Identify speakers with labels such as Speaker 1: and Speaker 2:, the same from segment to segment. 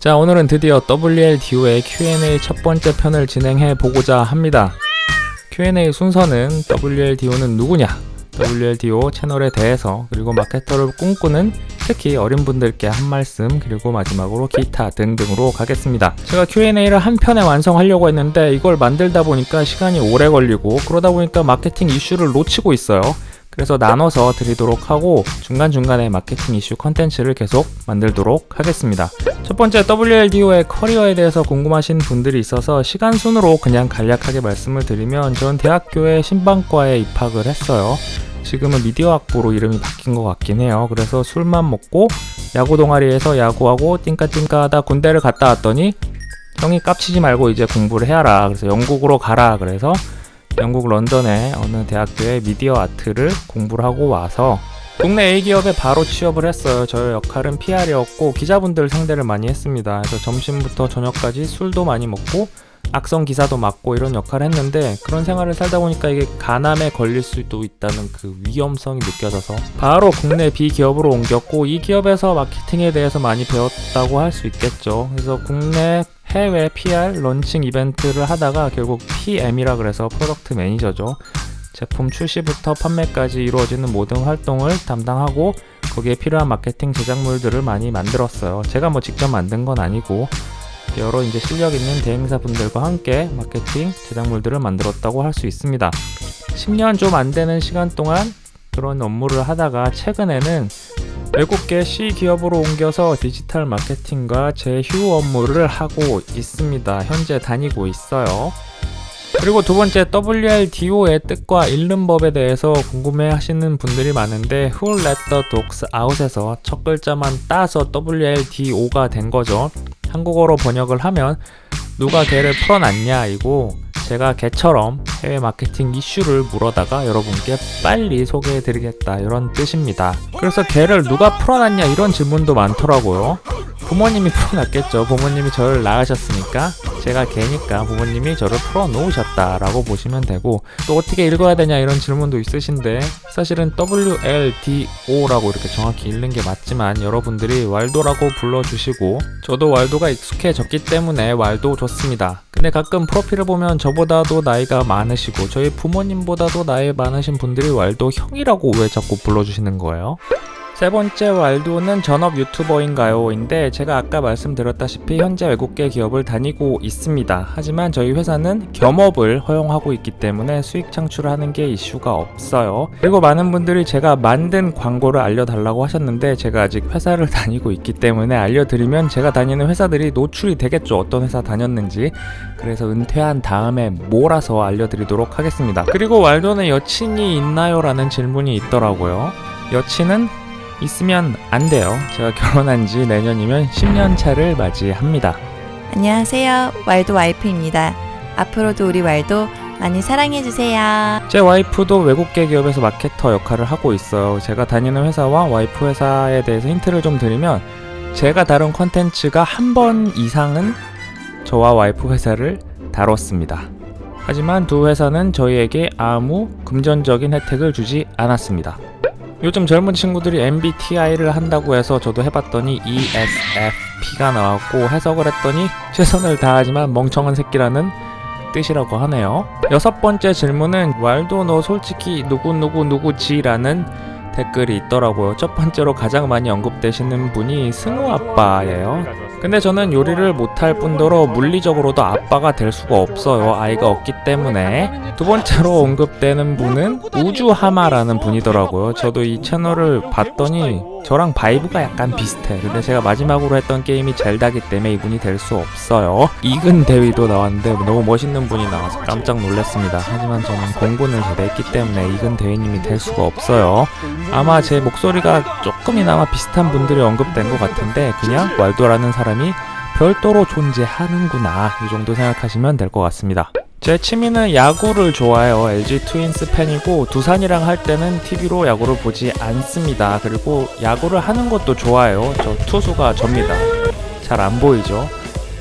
Speaker 1: 자, 오늘은 드디어 WLDO의 Q&A 첫 번째 편을 진행해 보고자 합니다. Q&A 순서는 WLDO는 누구냐? WLDO 채널에 대해서, 그리고 마케터를 꿈꾸는 특히 어린 분들께 한 말씀, 그리고 마지막으로 기타 등등으로 가겠습니다. 제가 Q&A를 한 편에 완성하려고 했는데 이걸 만들다 보니까 시간이 오래 걸리고, 그러다 보니까 마케팅 이슈를 놓치고 있어요. 그래서 나눠서 드리도록 하고 중간중간에 마케팅 이슈 컨텐츠를 계속 만들도록 하겠습니다. 첫 번째, WLDO의 커리어에 대해서 궁금하신 분들이 있어서 시간 순으로 그냥 간략하게 말씀을 드리면, 전 대학교에 신방과에 입학을 했어요. 지금은 미디어학부로 이름이 바뀐 것 같긴 해요. 그래서 술만 먹고 야구 동아리에서 야구하고 띵까띵까 하다 군대를 갔다 왔더니 형이 깝치지 말고 이제 공부를 해야라. 그래서 영국으로 가라. 그래서 영국 런던의 어느 대학교에 미디어 아트를 공부를 하고 와서 국내 A기업에 바로 취업을 했어요. 저의 역할은 PR이었고 기자분들 상대를 많이 했습니다. 그래서 점심부터 저녁까지 술도 많이 먹고 악성 기사도 맡고 이런 역할을 했는데, 그런 생활을 살다 보니까 이게 간암에 걸릴 수도 있다는 그 위험성이 느껴져서 바로 국내 B기업으로 옮겼고, 이 기업에서 마케팅에 대해서 많이 배웠다고 할 수 있겠죠. 그래서 국내 해외 PR 런칭 이벤트를 하다가 결국 PM이라 그래서 프로덕트 매니저죠. 제품 출시부터 판매까지 이루어지는 모든 활동을 담당하고 거기에 필요한 마케팅 제작물들을 많이 만들었어요. 제가 뭐 직접 만든 건 아니고 여러 이제 실력 있는 대행사 분들과 함께 마케팅 제작물들을 만들었다고 할 수 있습니다. 10년 좀 안 되는 시간 동안 그런 업무를 하다가 최근에는 외국계 C기업으로 옮겨서 디지털 마케팅과 제휴 업무를 하고 있습니다. 현재 다니고 있어요. 그리고 두 번째, WLDO의 뜻과 읽는 법에 대해서 궁금해 하시는 분들이 많은데, Who Let the Dogs Out에서 첫 글자만 따서 WLDO가 된 거죠. 한국어로 번역을 하면 누가 개를 풀어놨냐 이고, 제가 개처럼 해외 마케팅 이슈를 물어다가 여러분께 빨리 소개해드리겠다 이런 뜻입니다. 그래서 개를 누가 풀어놨냐 이런 질문도 많더라고요. 부모님이 풀어놨겠죠. 부모님이 저를 낳으셨으니까 제가 개니까 부모님이 저를 풀어놓으셨다라고 보시면 되고, 또 어떻게 읽어야 되냐 이런 질문도 있으신데, 사실은 WLDO라고 이렇게 정확히 읽는 게 맞지만 여러분들이 왈도라고 불러주시고 저도 왈도가 익숙해졌기 때문에 왈도 좋습니다. 근데 가끔 프로필을 보면 저보다도 나이가 많으시고 저희 부모님보다도 나이 많으신 분들이 왈도 형이라고 왜 자꾸 불러주시는 거예요? 세 번째, 왈도는 전업 유튜버인가요? 인데, 제가 아까 말씀드렸다시피 현재 외국계 기업을 다니고 있습니다. 하지만 저희 회사는 겸업을 허용하고 있기 때문에 수익 창출을 하는 게 이슈가 없어요. 그리고 많은 분들이 제가 만든 광고를 알려달라고 하셨는데, 제가 아직 회사를 다니고 있기 때문에 알려드리면 제가 다니는 회사들이 노출이 되겠죠. 어떤 회사 다녔는지. 그래서 은퇴한 다음에 몰아서 알려드리도록 하겠습니다. 그리고 왈도는 여친이 있나요? 라는 질문이 있더라고요. 여친은 있으면 안 돼요. 제가 결혼한 지 내년이면 10년 차를 맞이합니다.
Speaker 2: 안녕하세요. 왈도 와이프입니다. 앞으로도 우리 왈도 많이 사랑해주세요.
Speaker 1: 제 와이프도 외국계 기업에서 마케터 역할을 하고 있어요. 제가 다니는 회사와 와이프 회사에 대해서 힌트를 좀 드리면, 제가 다룬 컨텐츠가 한 번 이상은 저와 와이프 회사를 다뤘습니다. 하지만 두 회사는 저희에게 아무 금전적인 혜택을 주지 않았습니다. 요즘 젊은 친구들이 MBTI를 한다고 해서 저도 해봤더니 ESFP가 나왔고, 해석을 했더니 최선을 다하지만 멍청한 새끼라는 뜻이라고 하네요. 여섯 번째 질문은 왈도 너 솔직히 누구지라는 댓글이 있더라고요. 첫 번째로 가장 많이 언급되시는 분이 승우 아빠예요. 근데 저는 요리를 못할 뿐더러 물리적으로도 아빠가 될 수가 없어요. 아이가 없기 때문에. 두 번째로 언급되는 분은 우주하마라는 분이더라고요. 저도 이 채널을 봤더니 저랑 바이브가 약간 비슷해. 근데 제가 마지막으로 했던 게임이 젤다기 때문에 이분이 될 수 없어요. 이근 대위도 나왔는데 너무 멋있는 분이 나와서 깜짝 놀랐습니다. 하지만 저는 공군을 제대했기 때문에 이근 대위님이 될 수가 없어요. 아마 제 목소리가 조금이나마 비슷한 분들이 언급된 것 같은데, 그냥 왈도라는 사람이 별도로 존재하는구나 이 정도 생각하시면 될 것 같습니다. 제 취미는 야구를 좋아해요. LG 트윈스 팬이고 두산이랑 할 때는 TV로 야구를 보지 않습니다. 그리고 야구를 하는 것도 좋아해요. 저 투수가 접니다. 잘 안 보이죠?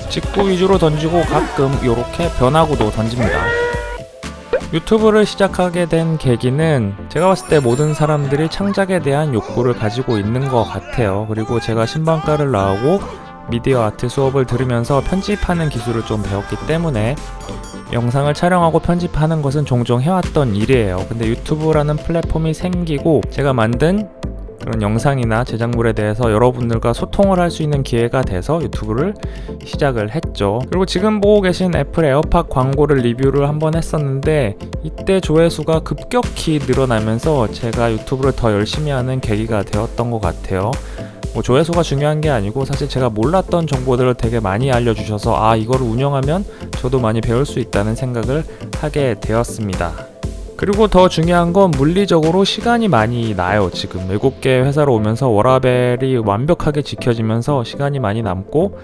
Speaker 1: 직구 위주로 던지고 가끔 이렇게 변화구도 던집니다. 유튜브를 시작하게 된 계기는 제가 봤을 때 모든 사람들이 창작에 대한 욕구를 가지고 있는 것 같아요. 그리고 제가 신방과를 나오고 미디어 아트 수업을 들으면서 편집하는 기술을 좀 배웠기 때문에 영상을 촬영하고 편집하는 것은 종종 해왔던 일이에요. 근데 유튜브라는 플랫폼이 생기고 제가 만든 그런 영상이나 제작물에 대해서 여러분들과 소통을 할 수 있는 기회가 돼서 유튜브를 시작을 했죠. 그리고 지금 보고 계신 애플 에어팟 광고를 리뷰를 한번 했었는데 이때 조회수가 급격히 늘어나면서 제가 유튜브를 더 열심히 하는 계기가 되었던 것 같아요. 조회수가 중요한 게 아니고 사실 제가 몰랐던 정보들을 되게 많이 알려주셔서 이거를 운영하면 저도 많이 배울 수 있다는 생각을 하게 되었습니다. 그리고 더 중요한 건 물리적으로 시간이 많이 나요. 지금 외국계 회사로 오면서 워라밸이 완벽하게 지켜지면서 시간이 많이 남고,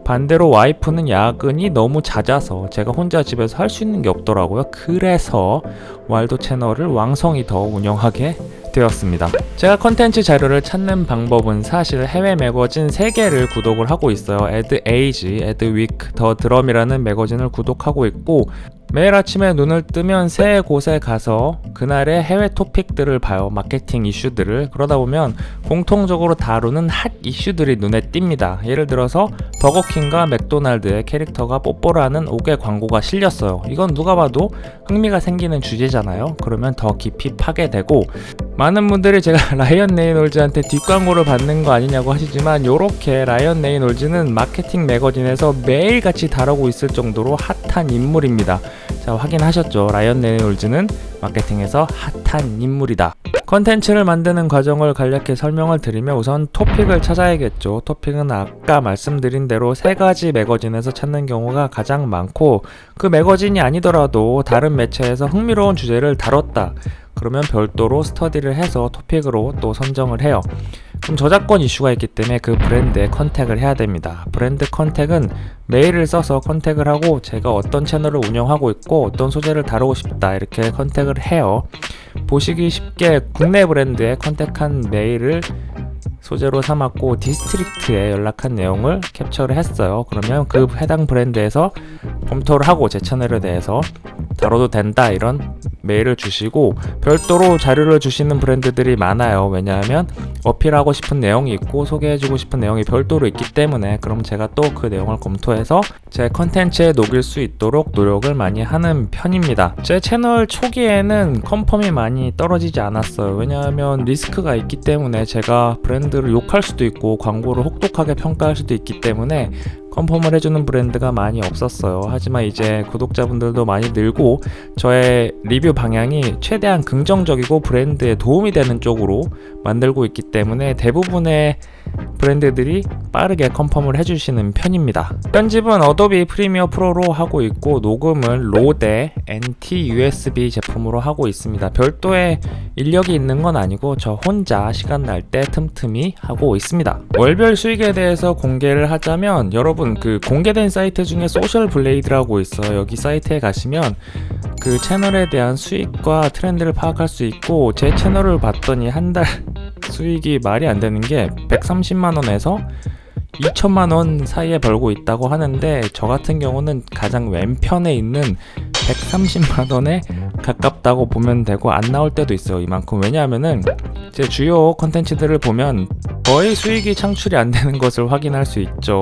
Speaker 1: 반대로 와이프는 야근이 너무 잦아서 제가 혼자 집에서 할 수 있는 게 없더라고요. 그래서 왈도 채널을 왕성히 더 운영하게 되었습니다. 제가 컨텐츠 자료를 찾는 방법은 사실 해외 매거진 3개를 구독을 하고 있어요. Ad Age, Ad Week, The Drum이라는 매거진을 구독하고 있고, 매일 아침에 눈을 뜨면 세 곳에 가서 그날의 해외 토픽들을 봐요. 마케팅 이슈들을. 그러다 보면 공통적으로 다루는 핫 이슈들이 눈에 띕니다. 예를 들어서 버거킹과 맥도날드의 캐릭터가 뽀뽀를 하는 옥외 광고가 실렸어요. 이건 누가 봐도 흥미가 생기는 주제잖아요. 그러면 더 깊이 파게 되고, 많은 분들이 제가 라이언 레이놀즈한테 뒷광고를 받는 거 아니냐고 하시지만, 요렇게 라이언 레이놀즈는 마케팅 매거진에서 매일같이 다루고 있을 정도로 핫한 인물입니다. 자, 확인하셨죠? 라이언 레이놀즈는 마케팅에서 핫한 인물이다. 컨텐츠를 만드는 과정을 간략히 설명을 드리면 우선 토픽을 찾아야겠죠. 토픽은 아까 말씀드린 대로 3가지 매거진에서 찾는 경우가 가장 많고, 그 매거진이 아니더라도 다른 매체에서 흥미로운 주제를 다뤘다. 그러면 별도로 스터디를 해서 토픽으로 또 선정을 해요. 그럼 저작권 이슈가 있기 때문에 그 브랜드에 컨택을 해야 됩니다. 브랜드 컨택은 메일을 써서 컨택을 하고, 제가 어떤 채널을 운영하고 있고 어떤 소재를 다루고 싶다 이렇게 컨택을 해요. 보시기 쉽게 국내 브랜드에 컨택한 메일을 소재로 삼았고 디스트릭트에 연락한 내용을 캡처를 했어요. 그러면 그 해당 브랜드에서 검토를 하고 제 채널에 대해서 다뤄도 된다 이런 메일을 주시고, 별도로 자료를 주시는 브랜드들이 많아요. 왜냐하면 어필하고 싶은 내용이 있고 소개해주고 싶은 내용이 별도로 있기 때문에, 그럼 제가 또 그 내용을 검토해서 제 컨텐츠에 녹일 수 있도록 노력을 많이 하는 편입니다. 제 채널 초기에는 컨펌이 많이 떨어지지 않았어요. 왜냐하면 리스크가 있기 때문에, 제가 브랜드를 욕할 수도 있고 광고를 혹독하게 평가할 수도 있기 때문에 컨펌을 해주는 브랜드가 많이 없었어요. 하지만 이제 구독자분들도 많이 늘고 저의 리뷰 방향이 최대한 긍정적이고 브랜드에 도움이 되는 쪽으로 만들고 있기 때문에 대부분의 브랜드들이 빠르게 컨펌을 해주시는 편입니다. 편집은 어도비 프리미어 프로로 하고 있고, 녹음은 로데 NT-USB 제품으로 하고 있습니다. 별도의 인력이 있는 건 아니고 저 혼자 시간 날 때 틈틈이 하고 있습니다. 월별 수익에 대해서 공개를 하자면, 여러분 그 공개된 사이트 중에 소셜 블레이드라고 있어요. 여기 사이트에 가시면 그 채널에 대한 수익과 트렌드를 파악할 수 있고, 제 채널을 봤더니 한 달 수익이 말이 안 되는 게 130만원에서 2천만원 사이에 벌고 있다고 하는데, 저 같은 경우는 가장 왼편에 있는 130만원에 가깝다고 보면 되고, 안 나올 때도 있어요. 이만큼. 왜냐하면은 제 주요 컨텐츠들을 보면 거의 수익이 창출이 안 되는 것을 확인할 수 있죠.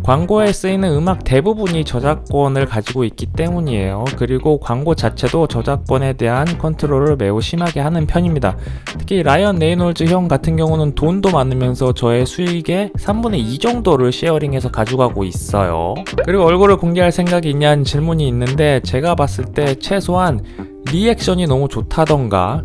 Speaker 1: 광고에 쓰이는 음악 대부분이 저작권을 가지고 있기 때문이에요. 그리고 광고 자체도 저작권에 대한 컨트롤을 매우 심하게 하는 편입니다. 특히 라이언 레이놀즈 형 같은 경우는 돈도 많으면서 저의 수익의 3분의 2 정도를 쉐어링해서 가져가고 있어요. 그리고 얼굴을 공개할 생각이 있냐는 질문이 있는데, 제가 봤을 때 최소한 리액션이 너무 좋다던가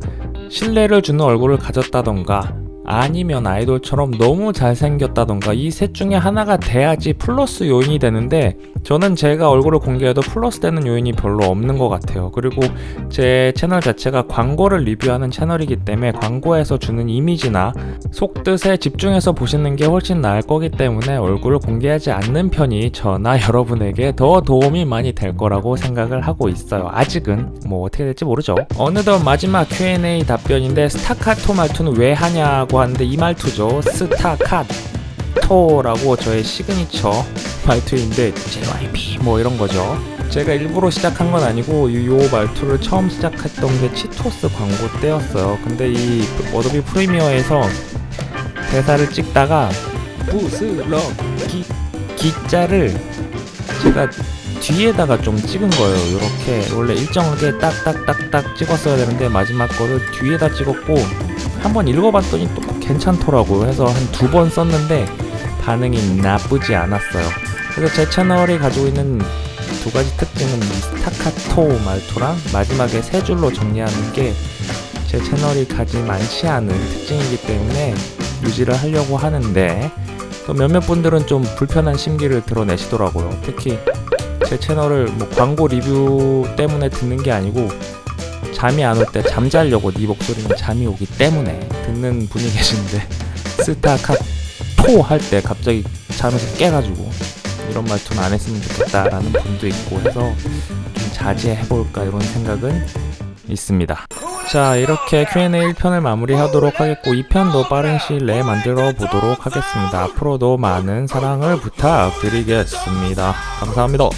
Speaker 1: 신뢰를 주는 얼굴을 가졌다던가 아니면 아이돌처럼 너무 잘생겼다던가 이 셋 중에 하나가 돼야지 플러스 요인이 되는데, 저는 제가 얼굴을 공개해도 플러스 되는 요인이 별로 없는 것 같아요. 그리고 제 채널 자체가 광고를 리뷰하는 채널이기 때문에 광고에서 주는 이미지나 속뜻에 집중해서 보시는 게 훨씬 나을 거기 때문에 얼굴을 공개하지 않는 편이 저나 여러분에게 더 도움이 많이 될 거라고 생각을 하고 있어요. 아직은 뭐 어떻게 될지 모르죠. 어느덧 마지막 Q&A 답변인데, 스타카토 말투는 왜 하냐고 하는데, 이 말투죠. 스타카토라고 저의 시그니처 말투인데, JYP 뭐 이런 거죠. 제가 일부러 시작한 건 아니고 이 말투를 처음 시작했던 게 치토스 광고 때였어요. 근데 이 어도비 프리미어에서 대사를 찍다가 부스러기 기자를 제가 뒤에다가 좀 찍은 거예요. 이렇게 원래 일정하게 딱딱딱딱 찍었어야 되는데 마지막 거를 뒤에다 찍었고 한번 읽어봤더니 또 괜찮더라고요. 해서 한 2번 썼는데 반응이 나쁘지 않았어요. 그래서 제 채널이 가지고 있는 2가지 특징은 이 스타카토 말투랑 마지막에 3줄로 정리하는 게 제 채널이 가지 많지 않은 특징이기 때문에 유지를 하려고 하는데 또 몇몇 분들은 좀 불편한 심기를 드러내시더라고요. 특히 제 채널을 뭐 광고 리뷰 때문에 듣는 게 아니고 잠이 안 올 때 잠자려고 네 목소리는 잠이 오기 때문에 듣는 분이 계신데 스타카토 할 때 갑자기 잠에서 깨가지고 이런 말투는 안 했으면 좋겠다라는 분도 있고 해서 좀 자제해볼까 이런 생각은 있습니다. 자, 이렇게 Q&A 1편을 마무리하도록 하겠고 2편도 빠른 시일 내에 만들어 보도록 하겠습니다. 앞으로도 많은 사랑을 부탁드리겠습니다. 감사합니다.